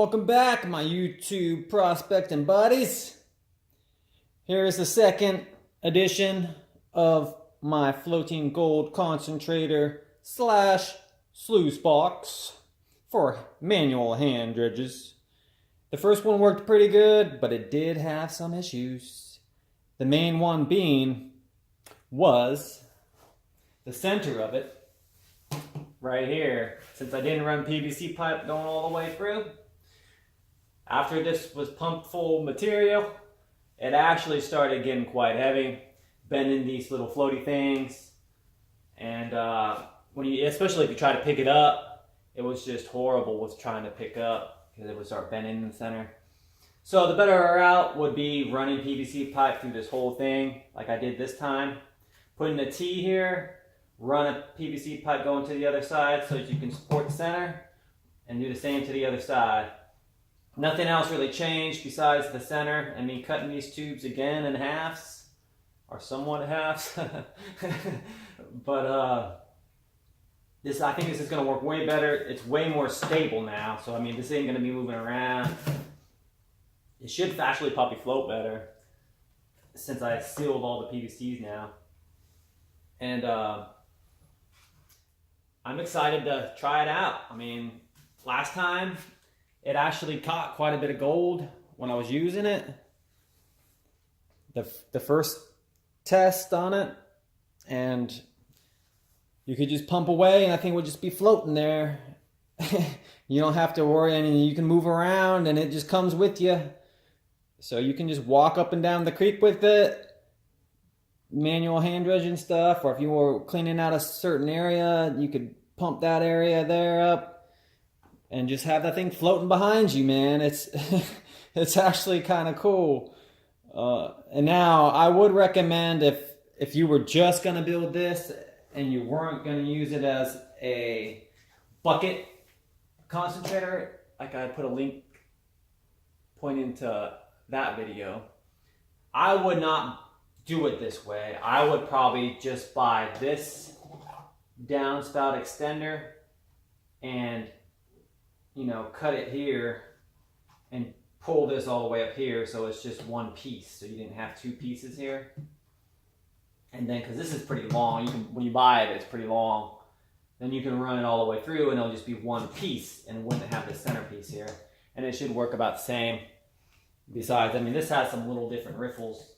Welcome back, my YouTube prospecting buddies. Here is the second edition of my floating gold concentrator slash sluice box for manual hand dredges. The first one worked pretty good, but it did have some issues. The main one being was the center of it right here. Since I didn't run PVC pipe going all the way through, after this was pumped full of material, it actually started getting quite heavy, bending these little floaty things. And especially if you try to pick it up, it was just horrible with trying to pick up because it would start bending in the center. So the better route would be running PVC pipe through this whole thing, like I did this time. Putting a T here, run a PVC pipe going to the other side so that you can support the center, and do the same to the other side. Nothing else really changed besides the center and me cutting these tubes again in halves, or somewhat halves. But I think this is going to work way better. It's way more stable now, so I mean this ain't going to be moving around. It should actually probably float better since I sealed all the PVCs now. And I'm excited to try it out. I mean, last time it actually caught quite a bit of gold when I was using it. The first test on it, and you could just pump away and I think it would just be floating there. You don't have to worry, and you can move around and it just comes with you. So you can just walk up and down the creek with it, manual hand dredging stuff, or if you were cleaning out a certain area, you could pump that area there up and just have that thing floating behind you, man. It's actually kind of cool. And now I would recommend if you were just going to build this and you weren't going to use it as a bucket concentrator, like I put a link pointing to that video, I would not do it this way. I would probably just buy this downspout extender and, you know, cut it here and pull this all the way up here so it's just one piece, so you didn't have two pieces here. And then, because this is pretty long, when you buy it, it's pretty long, then you can run it all the way through and it'll just be one piece and wouldn't have the centerpiece here. And it should work about the same. Besides, I mean, this has some little different riffles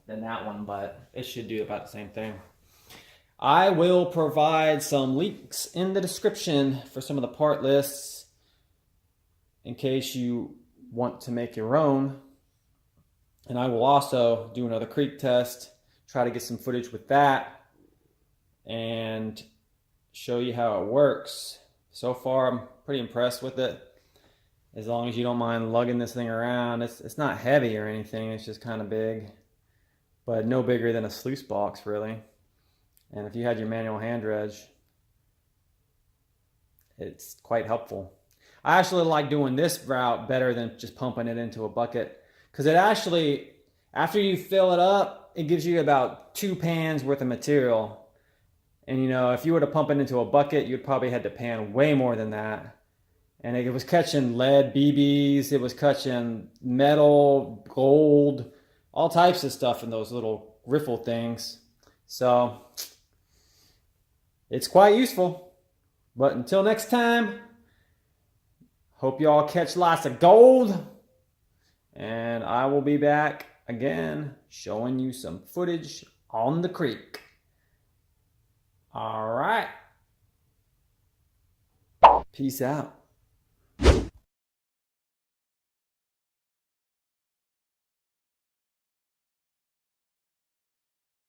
than that one, but it should do about the same thing. I will provide some links in the description for some of the part lists in case you want to make your own. And I will also do another creek test, try to get some footage with that, and show you how it works. So far, I'm pretty impressed with it. As long as you don't mind lugging this thing around. It's not heavy or anything, it's just kind of big. But no bigger than a sluice box, really. And if you had your manual hand dredge, it's quite helpful. I actually like doing this route better than just pumping it into a bucket, because it actually, after you fill it up, it gives you about 2 pans worth of material. And you know, if you were to pump it into a bucket, you'd probably had to pan way more than that. And it was catching lead BBs, it was catching metal, gold, all types of stuff in those little riffle things. So it's quite useful. But until next time, hope you all catch lots of gold. And I will be back again showing you some footage on the creek. All right. Peace out.